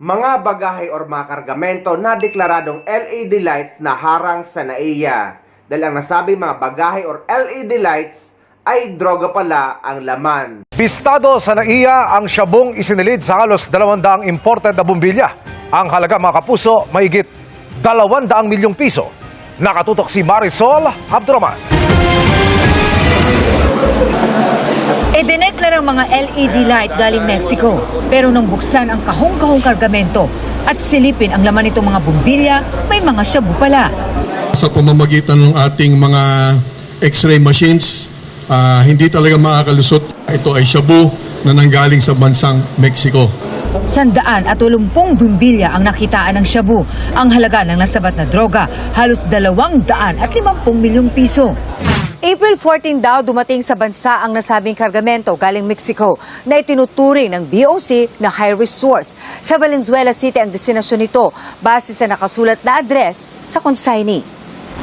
mga bagahe or mga kargamento na deklaradong LED lights na harang sa NAIA. Dahil ang nasabing mga bagahe or LED lights ay droga pala ang laman. Bistado sa NAIA ang syabong isinilid sa halos 200 imported na bumbilya. Ang halaga mga kapuso, mahigit 200 milyong piso. Nakatutok si Marisol Abdurrahman. Idineklarang mga LED light galing Mexico, pero nang buksan ang kahong-kahong kargamento at silipin ang laman nitong mga bumbilya, may mga shabu pala. Sa pamamagitan ng ating mga X-ray machines, hindi talaga makakalusot. Ito ay shabu na nanggaling sa bansang Mexico. 180 bumbilya ang nakitaan ng shabu. Ang halaga ng nasabat na droga, halos 250 milyong piso. April 14 daw dumating sa bansa ang nasabing kargamento galing Mexico na itinuturing ng BOC na high-risk source. Sa Valenzuela City ang destinasyon nito base sa nakasulat na address sa consignee.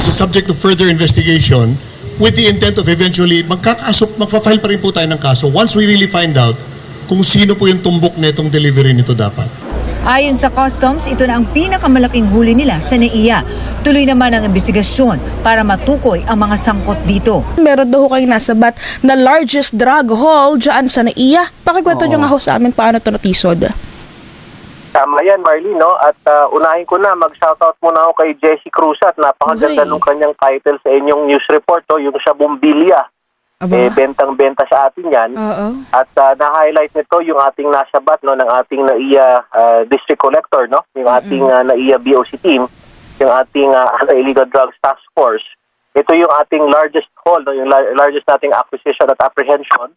So subject to further investigation with the intent of eventually magpa-file pa rin po tayo ng kaso once we really find out kung sino po yung tumbok na itong delivery nito dapat. Ayon sa customs, ito na ang pinakamalaking huli nila sa NAIA. Tuloy naman ang investigasyon para matukoy ang mga sangkot dito. Meron daw kayong nasabat na largest drug haul dyan sa NAIA. Pakikwento nyo nga ho sa amin paano ito natisod. Tama yan, Marlene, no? At unahin ko na, mag-shoutout muna ako kay Jessie Cruz at napakaganda nung kanyang title sa inyong news report, yung sa Bumbilya. Bentang-benta sa atin yan. At na-highlight nito yung ating nasabat, no, ng ating NAIA District Collector, no? Yung ating NAIA BOC team, yung ating Illegal Drugs Task Force. Ito yung ating largest haul, no? Yung largest nating acquisition at apprehension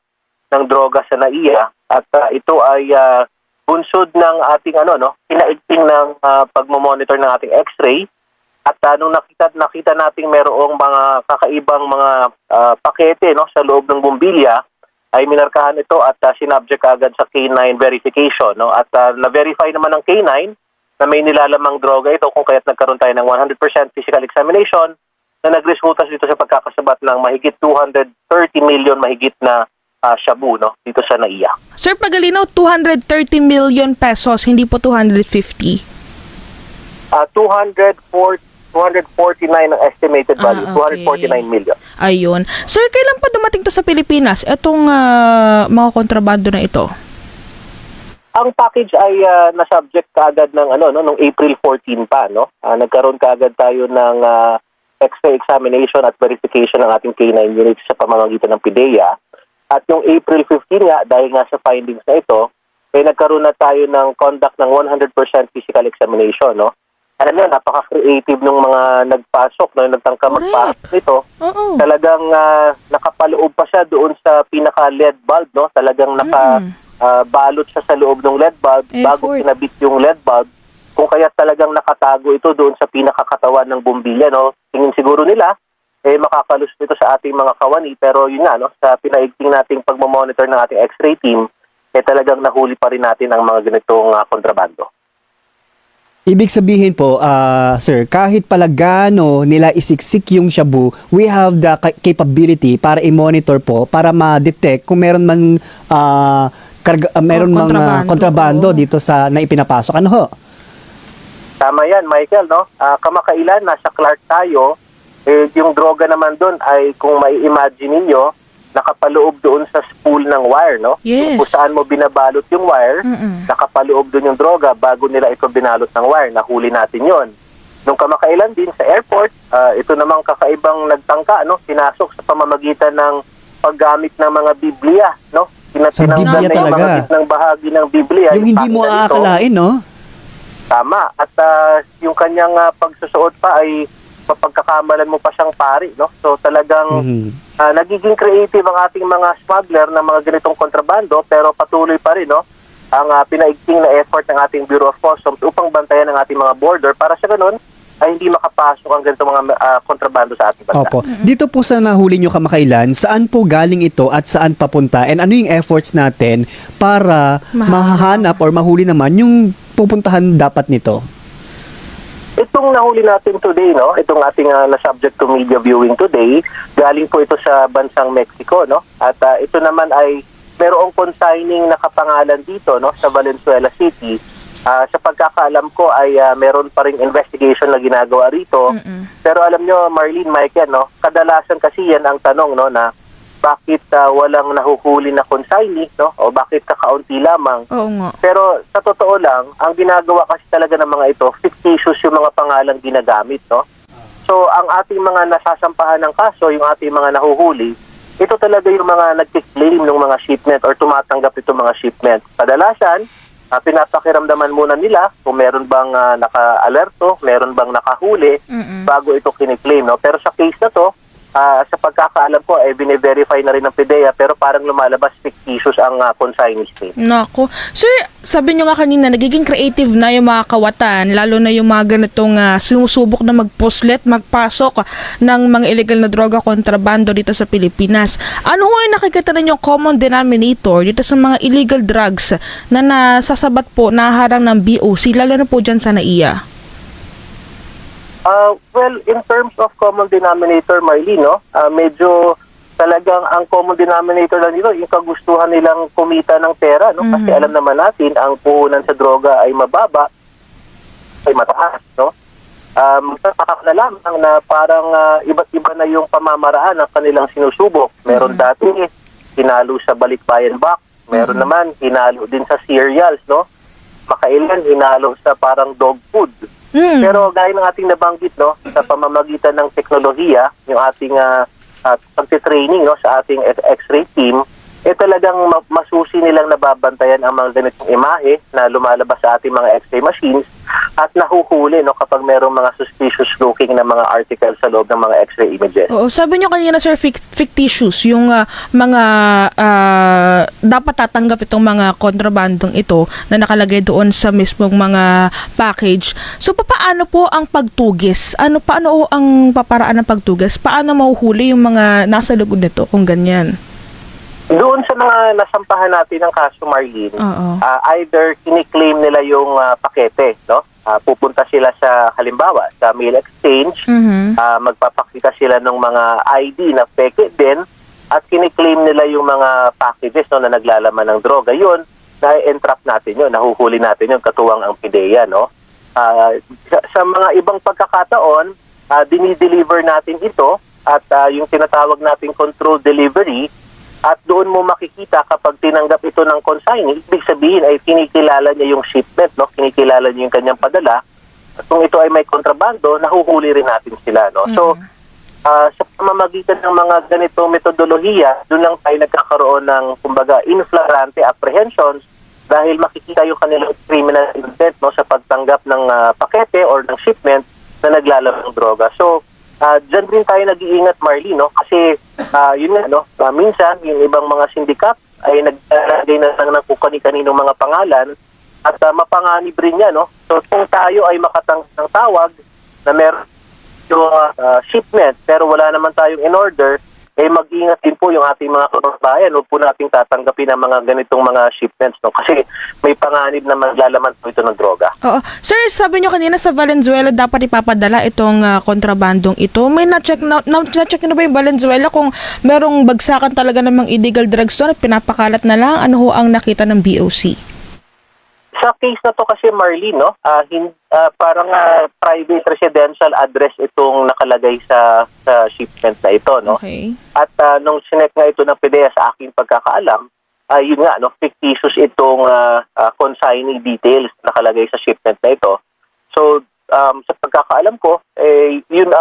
ng droga sa NAIA. At ito ay bunsod ng ating pinaigting ng pagmamonitor ng ating X-ray. At nung nakita nating merong mga kakaibang mga pakete, no, sa loob ng bumbilya, ay minarkahan ito at sinubject agad sa K9 verification, no? At na-verify naman ng K9 na may nilalamang droga ito, kung kaya't nagkaroon tayo ng 100% physical examination na nagresulta dito sa pagkakasabat ng mahigit 230 million mahigit na shabu, no, dito sa NAIA. Sir, pagalinaw, 230 million pesos, hindi po 250. 249 ang estimated value, okay. 249 million. Ayun. Sir, kailan pa dumating to sa Pilipinas, itong mga kontrabando na ito? Ang package ay na-subject kaagad ng nung April 14 pa, no? Nagkaroon kaagad tayo ng X-ray examination at verification ng ating K9 units sa pamamagitan ng PIDEA. At yung April 15 nga, dahil nga sa findings na ito, nagkaroon na tayo ng conduct ng 100% physical examination, no? Alam mo, napaka-creative ng mga nagpasok, no, nagtangka magpasok nito. Talagang nakapaloob pa siya doon sa pinaka-LED bulb, no? Talagang nakabalot siya sa loob ng LED bulb bago pinabit yung LED bulb. Kung kaya talagang nakatago ito doon sa pinakakatawan ng bumbilya, no? Tingin siguro nila, makakalus ito sa ating mga kawani. Pero yun nga, no? Sa pinaigting nating pagmamonitor ng ating X-ray team, talagang nahuli pa rin natin ang mga ganitong kontrabando. Ibig sabihin po, sir, kahit pala gaano nila isiksik yung shabu, we have the capability para i-monitor po, para ma-detect kung meron man mga kontrabando dito sa na ipinapasok. Ano ho? Tama yan, Michael, no? Kamakailan, nasa Clark tayo, yung droga naman doon ay, kung mai-imagine ninyo, nakapaloob doon sa spool ng wire, no? Yes. Kung saan mo binabalot yung wire, nakapaloob doon yung droga bago nila ito binalot ng wire. Nahuli natin yon. Nung kamakailan din sa airport, ito namang kakaibang nagtangka, no? Pinasok sa pamamagitan ng paggamit ng mga Biblia, no? Tinanggal na yung mga gitnang bahagi ng Biblia. Yung hindi mo aakalain, no? Tama. At yung kanyang pagsusuot pa ay mapagkakamalan mo pa siyang pari, no? So talagang nagiging creative ang ating mga smuggler ng mga ganitong kontrabando, pero patuloy pa rin, no, ang pinaigting na effort ng ating Bureau of Customs upang bantayan ang ating mga border para sa ganun ay hindi makapasok ang ganitong mga kontrabando sa ating bansa. Opo. Dito po sa nahuli nyo kamakailan, saan po galing ito at saan papunta? And ano yung efforts natin para mahahanap or mahuli naman yung pupuntahan dapat nito? Itong nahuli natin today, no, itong ating na-subject to media viewing today, galing po ito sa bansang Mexico, no? At ito naman ay merong consigning nakapangalan dito, no, sa Valenzuela City Sa pagkakaalam ko ay meron pa ring investigation na ginagawa rito. Pero alam nyo, Marlene, Mike, yan, no? Kadalasan kasi yan ang tanong, no, na bakit walang nahuhuli na consignee, no? O bakit kakaunti lamang. Oo nga. Pero sa totoo lang, ang ginagawa kasi talaga ng mga ito, fictitious yung mga pangalang ginagamit, no? So, ang ating mga nasasampahan ng kaso, yung ating mga nahuhuli, ito talaga yung mga nag-claim ng mga shipment or tumatanggap itong mga shipment. Kadalasan, pinapakiramdaman muna nila kung meron bang naka-alerto, meron bang nakahuli bago ito kiniklaim, no? Pero sa case na to, sa pagkakaalam ko ay bine-verify na rin ng PIDEA pero parang lumalabas fictitious ang consignee's name. Nako. Sir, sabi nyo nga kanina, nagiging creative na yung mga kawatan, lalo na yung mga ganitong sinusubok na mag-puslet, magpasok ng mga illegal na droga kontrabando dito sa Pilipinas. Ano ho ay nakikita ninyong common denominator dito sa mga illegal drugs na nasasabat po, naharang ng BOC, lalo na po dyan sa NAIA? Well, in terms of common denominator, Marlene, no, medyo talagang ang common denominator lang dito, yung kagustuhan nilang kumita ng pera, no? Kasi alam naman natin, ang puhunan sa droga ay mababa, ay mataas, no? Magtataka na lamang na parang iba't iba na yung pamamaraan ng kanilang sinusubok. Meron dati, hinalo sa balikbayan box. Meron naman, hinalo din sa cereals, no? Makailan, hinalo sa parang dog food. Pero gaya ng ating nabanggit, no, sa pamamagitan ng teknolohiya, yung ating pagtitraining, no, sa ating X-ray team, talagang masusi nilang nababantayan ang mga ganitong imahe na lumalabas sa ating mga X-ray machines at nahuhuli, no, kapag merong mga suspicious looking na mga articles sa loob ng mga X-ray images. Oo, sabi nyo kanina, sir, fictitious yung mga dapat tatanggap itong mga kontrabandong ito na nakalagay doon sa mismong mga package. So, paano po ang pagtugis? Paano ang paparaan ng pagtugis? Paano mahuhuli yung mga nasa loob nito kung ganyan? Doon sa mga nasampahan natin ng kaso, Marlene, either kiniklaim nila yung pakete, no? Pupunta sila sa, halimbawa, sa mail exchange, magpapakita sila ng mga ID na peke din, at kiniklaim nila yung mga packages, no, na naglalaman ng droga. Yun, na-entrap natin yun, nahuhuli natin yun, katuwang ang PIDEA, no? Sa mga ibang pagkakataon, dinideliver natin ito, at yung tinatawag nating controlled delivery, at doon mo makikita kapag tinanggap ito ng consignee, ibig sabihin ay kinikilala niya yung shipment, no? Kinikilala niya yung kanyang padala. At kung ito ay may kontrabando, nahuhuli rin natin sila, no? So, sa pamamagitan ng mga ganitong metodolohiya, doon lang tayo nagkakaroon ng, kumbaga, in flagrante apprehensions dahil makikita yung kanilang criminal intent, no, sa pagtanggap ng pakete or ng shipment na naglalaman ng droga. So, dyan rin tayo nag-iingat, Marlene, no? Kasi yun nga, no? Minsan yung ibang mga sindikat ay naglalagay na lang ng kani-kaninong mga pangalan at mapanganib rin yan, no? So kung tayo ay makatanggap ng tawag na meron yung shipment pero wala naman tayong in order, mag-ingat din po yung ating mga kababayan. Huwag po nating tatanggapin ang mga ganitong mga shipments, no? Kasi may panganib na maglalaman po ito ng droga. Oo. Sir, sabi nyo kanina sa Valenzuela dapat ipapadala itong kontrabandong ito. May na-check na ba yung Valenzuela kung merong bagsakan talaga ng mga illegal drugs doon at pinapakalat na lang? Ano ho ang nakita ng BOC? Sa case na to kasi, Marlene, no, parang private residential address itong nakalagay sa shipment na ito, no? Okay. At nung sinek nga ito ng PIDEA sa aking pagkakaalam, yun nga, no, fictitious itong consignee details nakalagay sa shipment na ito. So, sa pagkakaalam ko, yun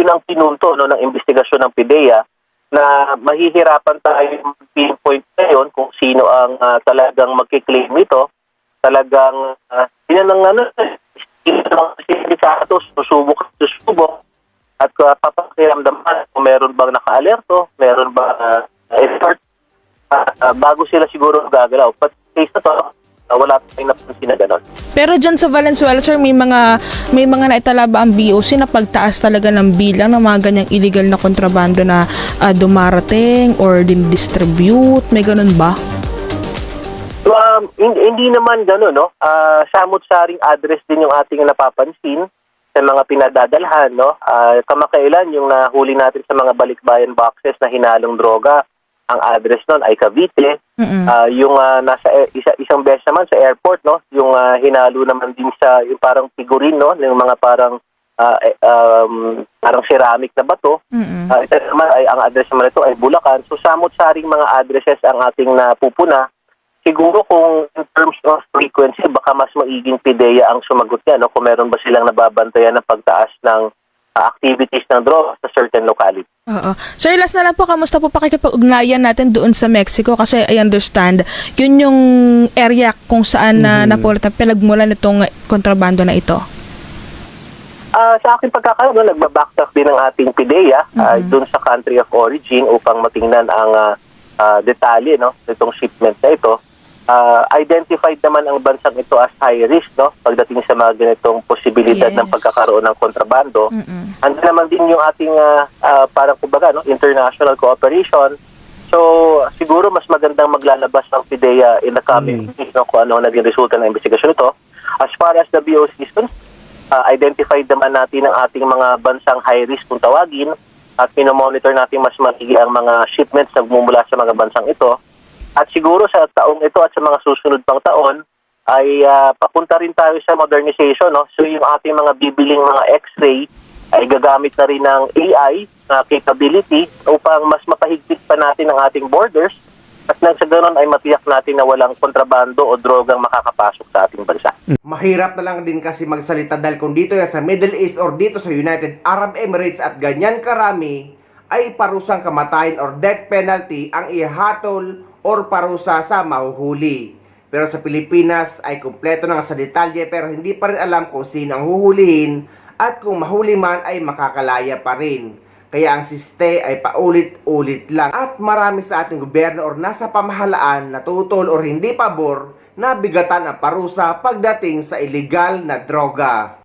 ang pinunto, no, ng investigasyon ng PIDEA na mahihirapan tayo pinpoint ngayon kung sino ang talagang magkiklaim ito. Talagang yun ang sindikatos, susubok at papakiramdaman kung meron bang naka-alerto, meron bang effort bago sila siguro gagalaw. But case na to, wala tayong napansin na gano'n. Pero dyan sa Valenzuela, sir, may mga naitala ba ang BOC na pagtaas talaga ng bilang ng mga ganyang illegal na kontrabando na dumarating or din-distribute? May ganun ba? Hindi naman gano'n, no? Samot-saring address din yung ating napapansin sa mga pinadadalhan, no? Kamakailan yung nahuli natin sa mga balikbayan boxes na hinalong droga. ang address nun ay Cavite. Yung isang beses naman sa airport, no, yung hinalo naman din sa yung parang figurine, no, yung mga parang ceramic na bato. Ito naman ay ang address naman ito ay Bulacan. So samot-saring mga addresses ang ating napupuna. Siguro kung in terms of frequency, baka mas maiging PIDEA ang sumagot niya, no, kung meron ba silang nababantayan ng pagtaas ng activities ng droga sa certain locality. Oo. Sir, last na lang po, kamusta po pakikipag-ugnayan natin doon sa Mexico? Kasi I understand, yun yung area kung saan napulatan pinagmulan itong kontrabando na ito. Sa aking pagkakaroon, nagbabacktrack din ng ating PIDEA doon sa country of origin upang matingnan ang detalye, no, itong shipment na ito. Identified naman ang bansang ito as high risk, no, pagdating sa mga ganitong posibilidad ng pagkakaroon ng kontrabando. Andun naman din yung ating parang kumbaga, no, international cooperation. So siguro mas magandang maglalabas ng PIDEA in the coming weeks, no, kung ano naging resulta ng investigasyon ito. As far as the BOC is concerned, identified naman natin ang ating mga bansang high risk kung tawagin at minomonitor natin mas maigi ang mga shipments na bumumula sa mga bansang ito. At siguro sa taong ito at sa mga susunod pang taon ay papunta rin tayo sa modernization, no? So yung ating mga bibiling mga X-ray ay gagamit na rin ng AI na capability upang mas mapahigpit pa natin ang ating borders at nang sa ganun ay matiyak natin na walang kontrabando o drogang makakapasok sa ating bansa. Mahirap na lang din kasi magsalita dahil kung dito yan sa Middle East or dito sa United Arab Emirates at ganyan karami ay parusang kamatayan or death penalty ang ihatol or parusa sa mahuhuli. Pero sa Pilipinas ay kumpleto na nga sa detalye pero hindi pa rin alam kung sino ang huhulihin at kung mahuli man ay makakalaya pa rin. Kaya ang siste ay paulit-ulit lang at marami sa ating gobyerno or nasa pamahalaan na tutol or hindi pabor na bigatan ang parusa pagdating sa illegal na droga.